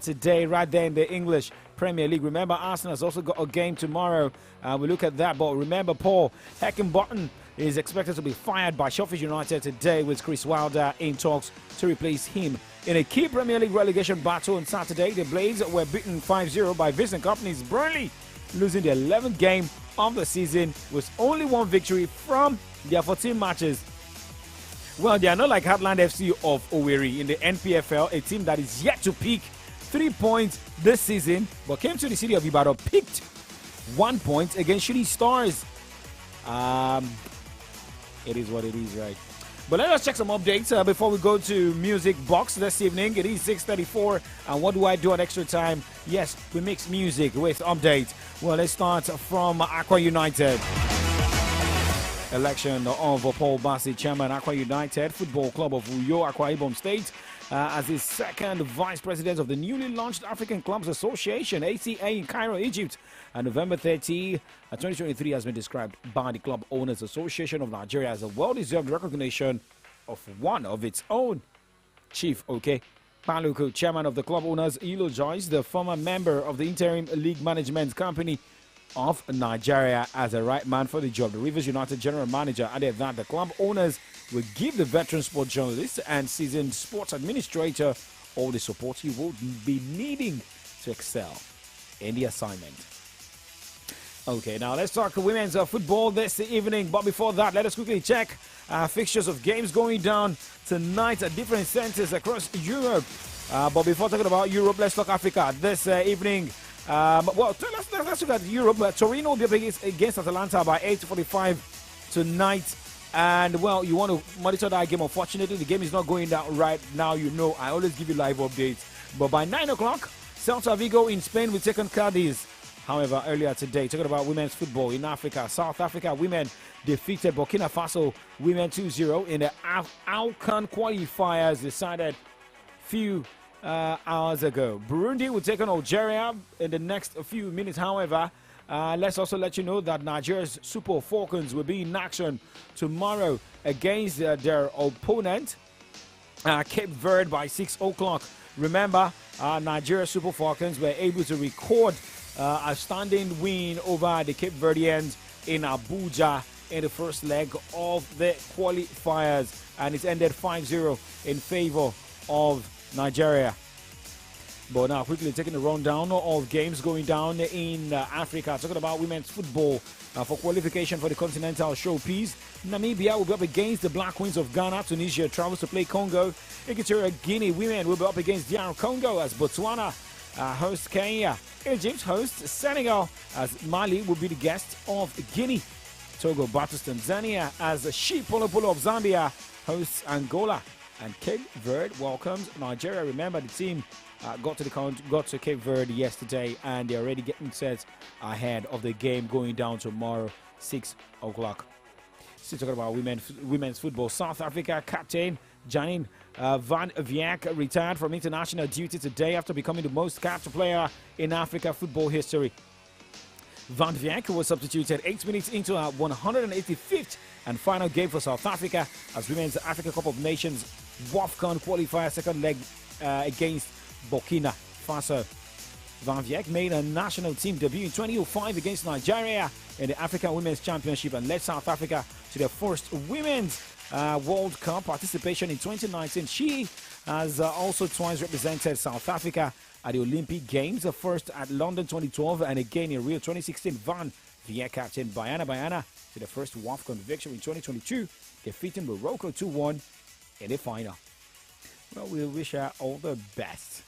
today, right there in the English Premier League. Remember, Arsenal has also got a game tomorrow. We look at that. But remember, Paul Heckingbottom is expected to be fired by Sheffield United today, with Chris Wilder in talks to replace him. In a key Premier League relegation battle on Saturday, the Blades were beaten 5-0 by Vincent Kompany's Burnley, losing the 11th game of the season with only one victory from their 14 matches. Well, they are not like Heartland FC of Owerri in the NPFL, a team that is yet to peak 3 points this season, but came to the city of Ibadan, picked 1 point against Shooting Stars. It is what it is, right? But let us check some updates before we go to Music Box this evening. It is 6:34, and what do I do at extra time? Yes, we mix music with updates. Well, let's start from Aqua United. Election of Paul Bassi, chairman Aqua United Football Club of Uyo, Akwa Ibom State, as the second vice president of the newly launched African Clubs Association, ACA, in Cairo, Egypt. And November 30, 2023 has been described by the Club Owners Association of Nigeria as a well-deserved recognition of one of its own. Chief Oke Paluku, chairman of the Club Owners, eulogized the former member of the Interim League Management Company of Nigeria as a right man for the job. The Rivers United general manager added that the club owners will give the veteran sport journalist and seasoned sports administrator all the support he will be needing to excel in the assignment. Okay, now let's talk women's football this evening. But before that, let us quickly check fixtures of games going down tonight at different centers across Europe. But before talking about Europe, let's talk Africa this evening. Well, let's look at Europe. Torino will be up against Atalanta by 8:45 tonight. And, well, you want to monitor that game. Unfortunately, the game is not going down right now. You know, I always give you live updates. But by 9 o'clock, Celta Vigo in Spain will take on Cadiz. However, earlier today, talking about women's football in Africa, South Africa women defeated Burkina Faso women 2-0 in the AFCON qualifiers decided few hours ago. Burundi will take on Algeria in the next few minutes. However, let's also let you know that Nigeria's Super Falcons will be in action tomorrow against their opponent, Cape Verde, by 6 o'clock. Remember, Nigeria Super Falcons were able to record a standing win over the Cape Verdeans in Abuja in the first leg of the qualifiers, and it ended 5-0 in favor of Nigeria. But now quickly taking a rundown of games going down in Africa. Talking about women's football for qualification for the Continental Showpiece. Namibia will be up against the Black Queens of Ghana. Tunisia travels to play Congo. Equatorial Guinea women will be up against DR Congo as Botswana hosts Kenya. Egypt hosts Senegal as Mali will be the guest of Guinea. Togo battles Tanzania as She Polo Polo of Zambia hosts Angola. And Cape Verde welcomes Nigeria. Remember, the team got to Cape Verde yesterday, and they're already getting set ahead of the game going down tomorrow, 6 o'clock. Still talking about women's football. South Africa captain Janine Van Wyk retired from international duty today after becoming the most capped player in Africa football history. Van Wyk was substituted 8 minutes into our 185th and final game for South Africa as Women's Africa Cup of Nations WAFCON qualifier second leg against Burkina Faso. Van Wyk made a national team debut in 2005 against Nigeria in the African Women's Championship and led South Africa to their first Women's World Cup participation in 2019. She has also twice represented South Africa at the Olympic Games, first at London 2012 and again in Rio 2016. Van Wyk captain Bayana to the first WAFCON victory in 2022, defeating Morocco 2-1 in the final. Well, we wish her all the best.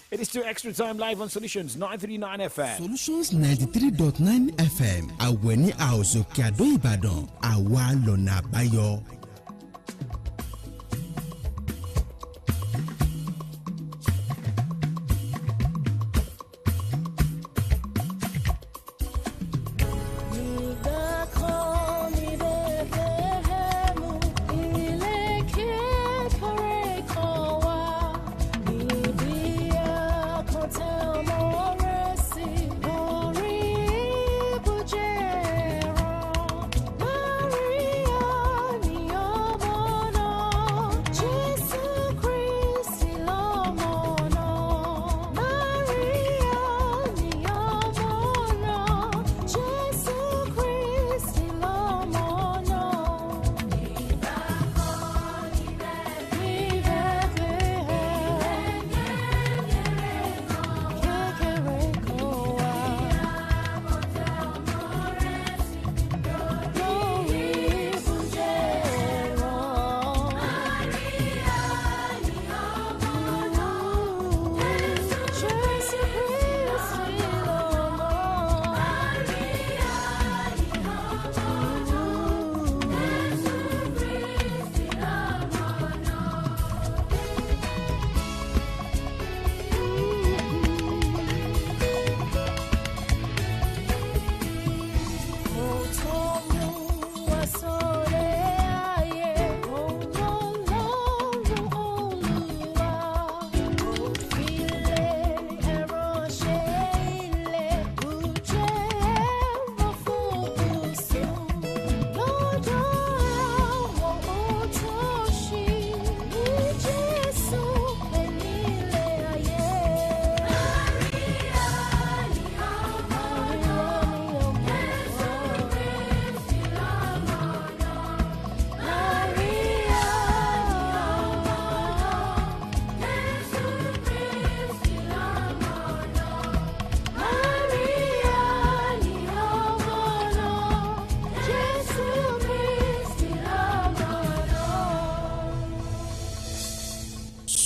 It is still Extra Time live on Solutions 939 FM. Solutions 93.9 FM. Aweni Aozo Kiado Ibadan. Awa Lona Bayo.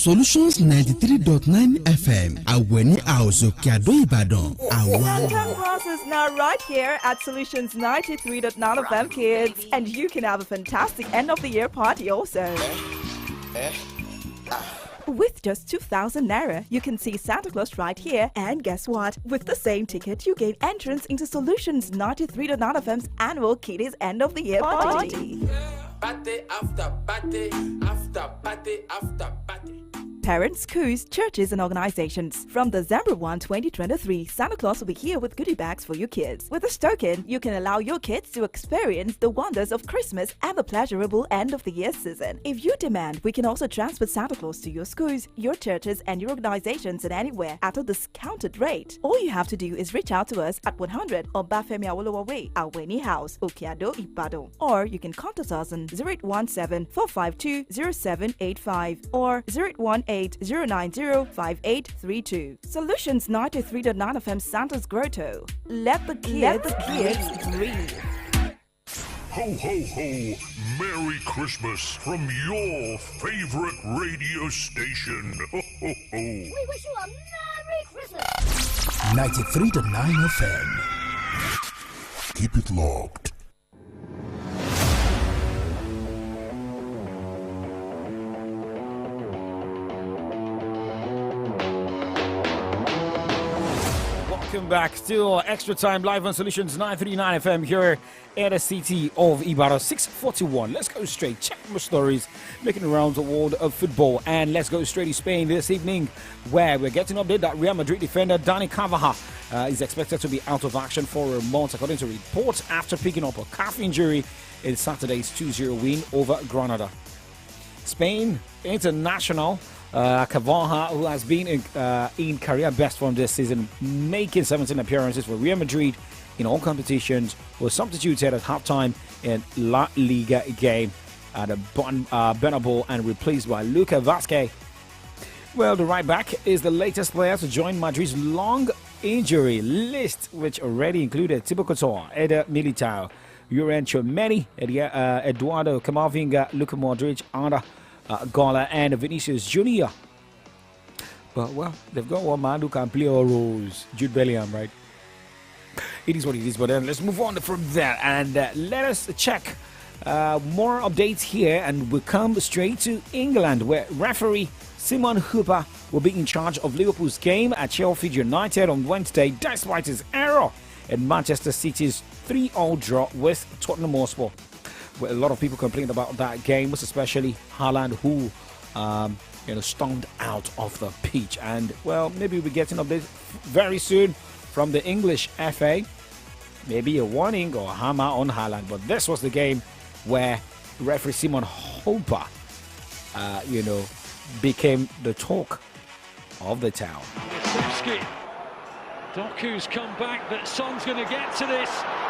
Solutions 93.9 FM. Àwẹ̀ní House Òkè Àdó Ìbàdàn. Santa Claus is now right here at Solutions 93.9 FM, kids. And you can have a fantastic end-of-the-year party also. With just 2,000 Naira, you can see Santa Claus right here. And guess what? With the same ticket, you gain entrance into Solutions 93.9 FM's annual Kiddies End-of-the-Year party. Party after party, after party, after party. Parents, schools, churches, and organizations. From December 1, 2023, Santa Claus will be here with goodie bags for your kids. With this token, you can allow your kids to experience the wonders of Christmas and the pleasurable end-of-the-year season. If you demand, we can also transfer Santa Claus to your schools, your churches, and your organizations and anywhere at a discounted rate. All you have to do is reach out to us at 100 Obafemi Awolowo Way, Aweni House, Òkè Àdó, Ìbàdàn. Or you can contact us on 0817-452-0785 or 0818-090-5832. Solutions 93.9 FM Santa's Grotto. Let the kids breathe. Ho, ho, ho! Merry Christmas from your favorite radio station. Ho, ho, ho! We wish you a Merry Christmas! 93.9 FM. Keep it locked. Welcome back. Still extra time live on Solutions 939 FM here in the city of Ibadan. 6:41. Let's go straight. Check more stories making around the world of football. And let's go straight to Spain this evening, where we're getting an update that Real Madrid defender Dani Carvajal is expected to be out of action for a month, according to reports, after picking up a calf injury in Saturday's 2-0 win over Granada. Spain international Carvajal, who has been in career best form this season, making 17 appearances for Real Madrid in all competitions, was substituted at halftime in La Liga game at a Bernabeu and replaced by Luka Vazquez. Well, the right back is the latest player to join Madrid's long injury list, which already included Thibaut Courtois, Eder Militao, Youri Tchouameni, Eduardo Camavinga, Luka Modric, Arda Gola, and Vinicius Junior. But, well, they've got one man who can play all roles, Jude Bellingham, right? It is what it is, but then let's move on from there and let us check more updates here, and we'll come straight to England, where referee Simon Hooper will be in charge of Liverpool's game at Sheffield United on Wednesday, despite his error in Manchester City's 3-3 draw with Tottenham Hotspur. Well, a lot of people complained about that game, most especially Haaland, who stormed out of the pitch. And, well, maybe we'll get an update very soon from the English FA. Maybe a warning or a hammer on Haaland. But this was the game where referee Simon Hooper, became the talk of the town. Doku's come back, but Son's going to get to this.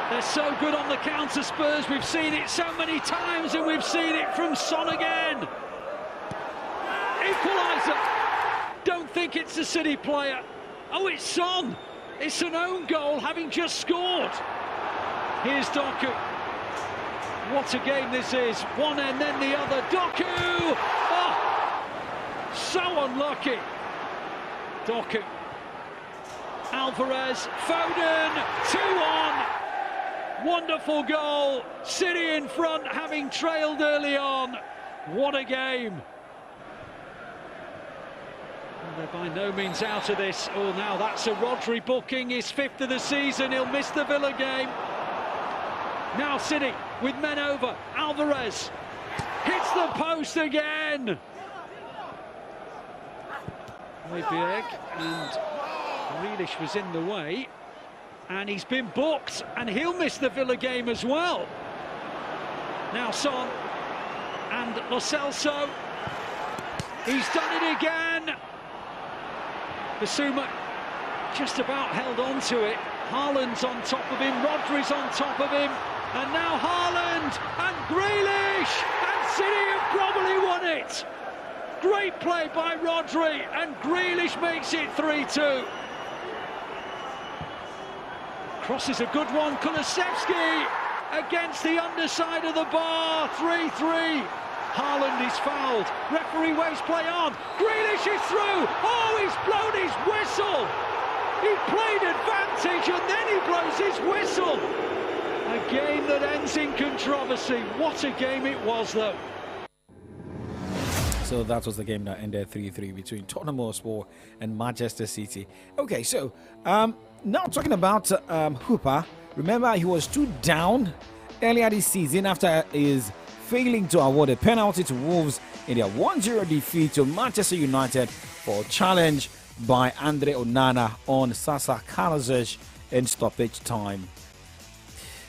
They're so good on the counter, Spurs. We've seen it so many times, and we've seen it from Son again. Equaliser. Don't think it's a City player. Oh, it's Son. It's an own goal, having just scored. Here's Doku. What a game this is. One and then the other. Doku! Oh, so unlucky. Doku. Alvarez, Foden, 2-1. Wonderful goal. City in front, having trailed early on. What a game. Well, they're by no means out of this. Oh, now that's a Rodri booking, his 5th of the season. He'll miss the Villa game. Now City with men over. Alvarez hits the post again. Højbjerg and Grealish was in the way, and he's been booked, and he'll miss the Villa game as well. Now Son and Lo Celso. He's done it again. Basuma just about held on to it. Haaland's on top of him, Rodri's on top of him, and now Haaland and Grealish, and City have probably won it. Great play by Rodri, and Grealish makes it 3-2. Cross is a good one. Kulusevski against the underside of the bar. 3-3. Haaland is fouled. Referee waves play on. Grealish is through. Oh, he's blown his whistle. He played advantage and then he blows his whistle. A game that ends in controversy. What a game it was, though. So that was the game that ended 3-3 between Tottenham Hotspur and Manchester City. Okay, so now talking about Hooper. Remember, he was 2 down earlier this season after his failing to award a penalty to Wolves in their 1-0 defeat to Manchester United for a challenge by Andre Onana on Sasa Kalasic in stoppage time.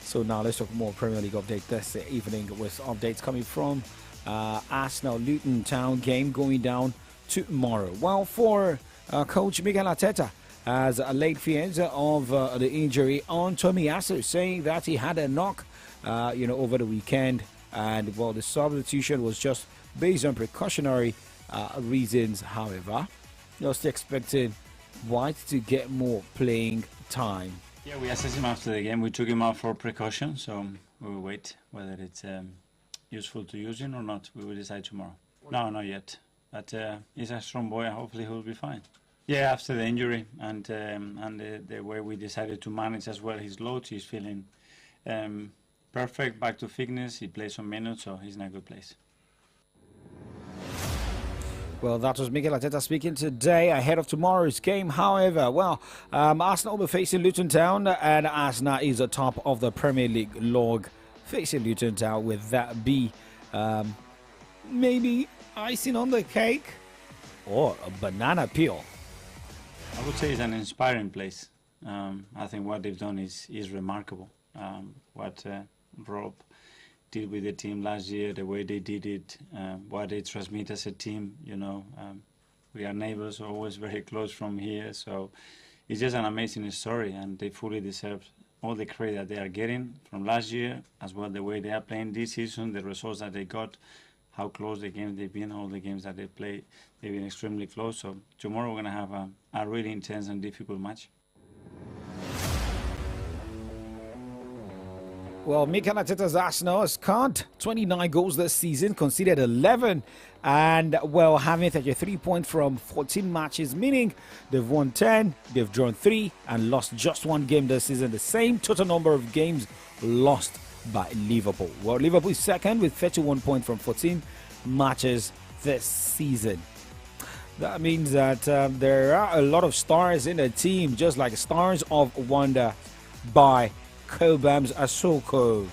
So now let's talk more Premier League update this evening with updates coming from Arsenal Luton Town game going down tomorrow. Well, for coach Mikel Arteta has laid fears of the injury on Tomiyasu, saying that he had a knock over the weekend, and well, the substitution was just based on precautionary reasons. However, you're still expecting White to get more playing time. Yeah, we assessed him after the game. We took him out for precaution, so we will wait whether it's useful to use him or not. We will decide tomorrow. No, not yet. But he's a strong boy, and hopefully he'll be fine. Yeah, after the injury and the way we decided to manage as well his load, he's feeling perfect, back to fitness. He plays some minutes, so he's in a good place. Well, that was Mikel Arteta speaking today ahead of tomorrow's game. However, Arsenal will be facing Luton Town, and Arsenal is atop of the Premier League log, facing Luton Town. With that be maybe icing on the cake or a banana peel? I would say it's an inspiring place. I think what they've done is remarkable. What Rob did with the team last year, the way they did it, what they transmit as a team, we are neighbors, always very close from here, so it's just an amazing story, and they fully deserve all the credit that they are getting from last year, as well the way they are playing this season, the results that they got, how close the games they've been, all the games that they played, they've been extremely close. So tomorrow we're going to have a really intense and difficult match. Well, Mikel Arteta's Arsenal has scored 29 goals this season, conceded 11, and well, having 33 points from 14 matches, meaning they've won 10, they've drawn 3, and lost just 1 game this season. The same total number of games lost by Liverpool. Well, Liverpool is second with 31 points from 14 matches this season. That means that there are a lot of stars in the team, just like stars of wonder by Cobhams Asoko.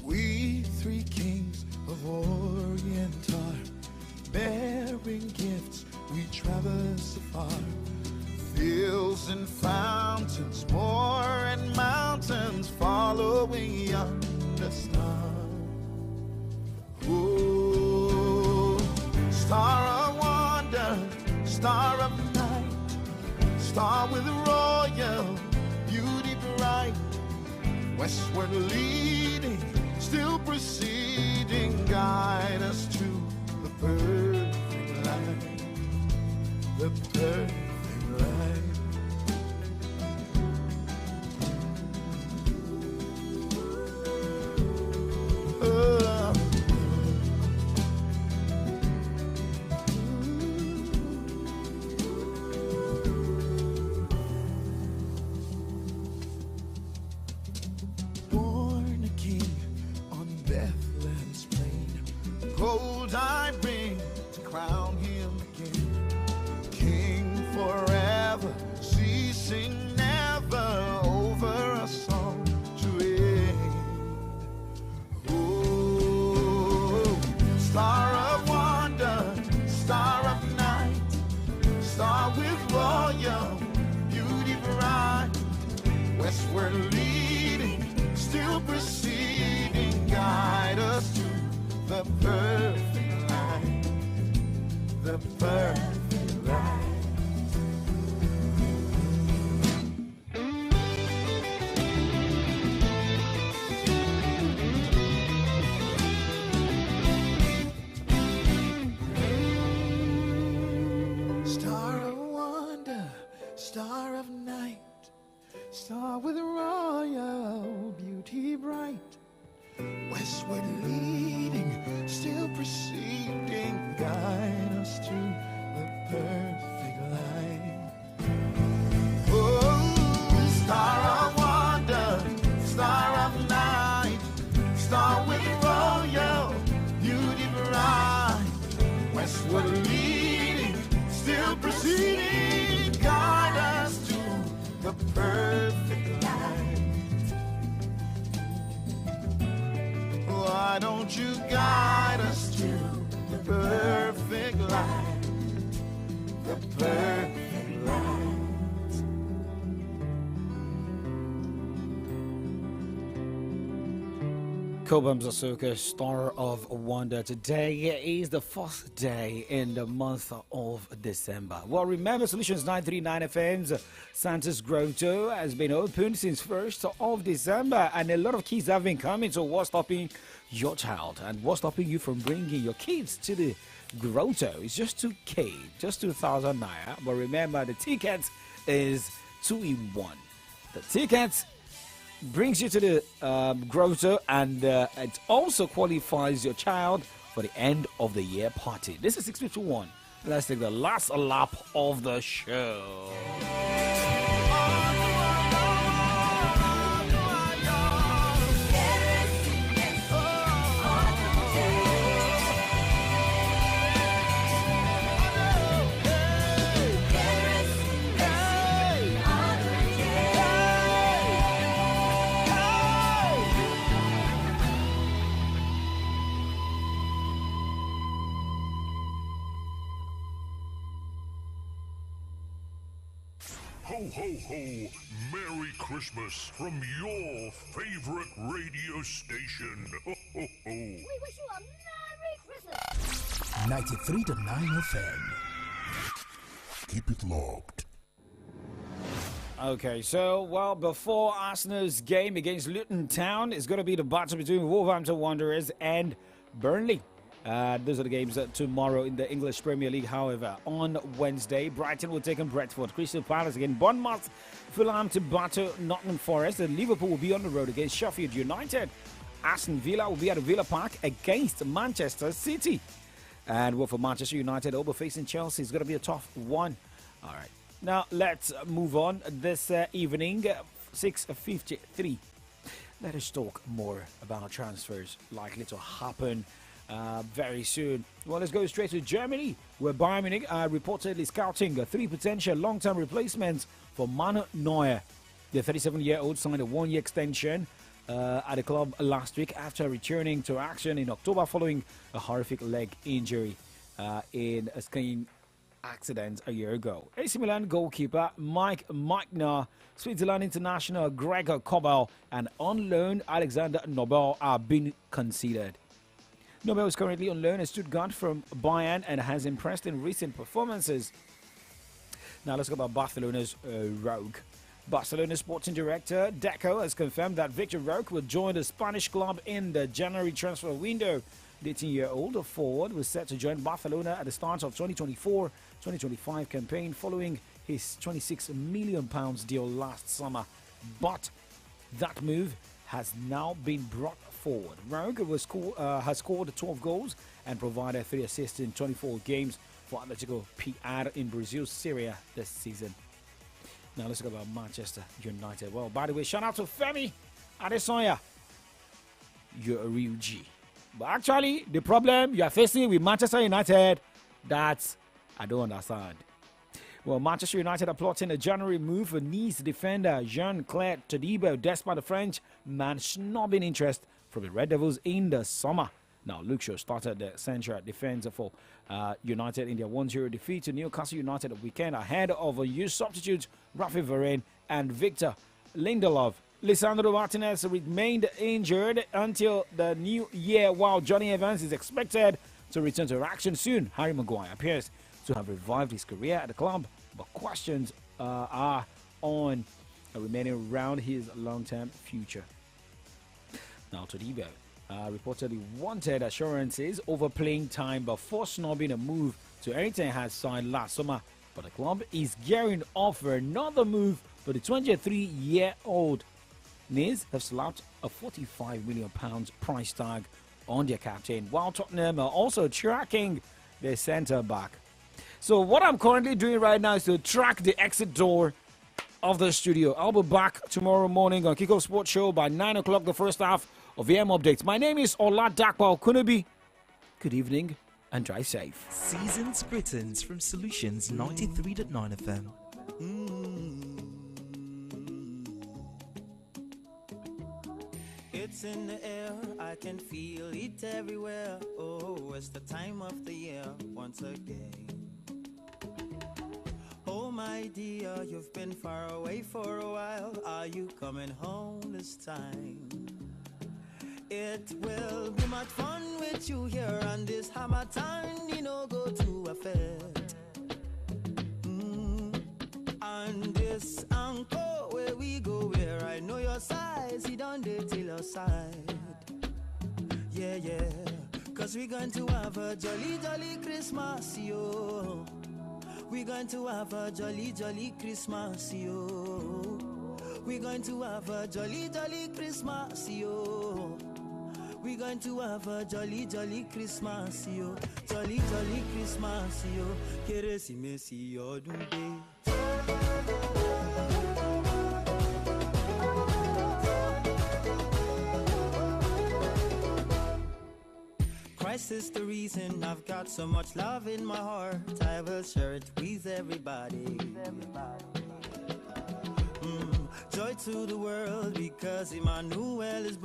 We three kings of Orient are bearing gifts. We traverse afar, fields and fountains, moor and mountains, following yonder star. Oh, star of wonder, star of night, star with royal beauty bright, westward leading, still proceeding, guide us to the perfect light, the perfect light. Oh. Born a king on Bethlehem's plain, gold I bring to crown him again, king forever, ceasing never, over us all to reign. Oh, star of wonder, star of night, star with royal beauty bright, westward leading, still proceeding, guide us to the perfect light, the perfect light. Star with royal beauty bright, westward leading, still proceeding, guide us to the perfect light. Oh, star of wonder, star of night, star with royal beauty bright, westward leading, still proceeding, guide us to the perfect light. Why don't you guide us to the perfect light, the perfect light. Cobhams Asuka, Star of Wonder. Today is the 4th day in the month of December. Well, remember, Solutions 939 FM's Santa's Grotto has been open since 1st of December, and a lot of kids have been coming. So what's stopping your child and what's stopping you from bringing your kids to the Grotto? It's just 2K, just 2,000 naira. But remember, the ticket is 2-in-1. The tickets brings you to the Grotto, and it also qualifies your child for the end of the year party. This is 651. Let's take the last lap of the show. Ho, ho, ho! Merry Christmas from your favorite radio station. Ho, ho, ho! We wish you a Merry Christmas. 93.9 FM. Keep it locked. Okay, so, well, before Arsenal's game against Luton Town, it's going to be the battle between Wolverhampton Wanderers and Burnley. Those are the games tomorrow in the English Premier League. However, on Wednesday, Brighton will take on Brentford, Crystal Palace against Bournemouth, Fulham to battle Nottingham Forest, and Liverpool will be on the road against Sheffield United. Aston Villa will be at the Villa Park against Manchester City. And well, for Manchester United, they'll be facing Chelsea. It's going to be a tough one. All right. Now, let's move on this evening, 6:53. Let us talk more about transfers likely to happen very soon. Well, let's go straight to Germany, where Bayern Munich are reportedly scouting 3 potential long-term replacements for Manuel Neuer. The 37-year-old signed a 1-year extension at the club last week after returning to action in October following a horrific leg injury in a skiing accident a year ago. AC Milan goalkeeper Mike Maigner, Switzerland international Gregor Kobel, and on loan Alexander Nobel are being considered. Nobel is currently on loan at Stuttgart from Bayern and has impressed in recent performances. Now let's go about Barcelona's Rogue. Barcelona sporting director Deco has confirmed that Victor Roque will join the Spanish club in the January transfer window. The 18-year-old forward was set to join Barcelona at the start of 2024-2025 campaign following his £26 million deal last summer. But that move has now been brought forward. Rogue has scored 12 goals and provided 3 assists in 24 games for Atletico PR in Brazil's Serie A this season. Now let's talk about Manchester United. Well, by the way, shout out to Femi Adesanya. You're a real G. But actually, the problem you are facing with Manchester United, that's I don't understand. Well, Manchester United are plotting a January move for Nice defender Jean-Claude Todibo, despite the French man snubbing interest from the Red Devils in the summer. Now, Luke Shaw started the central defense for United in their 1-0 defeat to Newcastle United the weekend ahead of a youth substitute Rafi Varane and Victor Lindelof. Lisandro Martinez remained injured until the new year, while Johnny Evans is expected to return to action soon. Harry Maguire appears to have revived his career at the club, but questions are on remaining around his long-term future. Now, Todibo reportedly wanted assurances over playing time before snubbing a move to Eric Ten Hag's side last summer, But the club is gearing up for another move for the 23-year-old. Niz have slapped a £45 million price tag on their captain, while Tottenham are also tracking their centre-back. So what I'm currently doing right now is to track the exit door of the studio. I'll be back tomorrow morning on Kickoff Sports Show by 9 o'clock, the first half of AM Updates. My name is Oladakwa Okunobi. Good evening and drive safe. Seasons Britons from Solutions 93.9 FM. It's in the air, I can feel it everywhere. Oh, it's the time of the year once again. Oh my dear, you've been far away for a while. Are you coming home this time? It will be much fun with you here on this hammer time. You know, go to a fair. On this anchor where we go, where I know your size, you don't date till your side. Yeah, yeah. Cause we're going to have a jolly, jolly Christmas, yo. We're going to have a jolly, jolly Christmas, yo. We're going to have a jolly, jolly Christmas, yo. We're going to have a jolly, jolly Christmas, yo. Jolly, jolly Christmas, yo. Keresimesi odunbe. Christ is the reason I've got so much love in my heart. I will share it with everybody. Joy to the world because Emmanuel is born.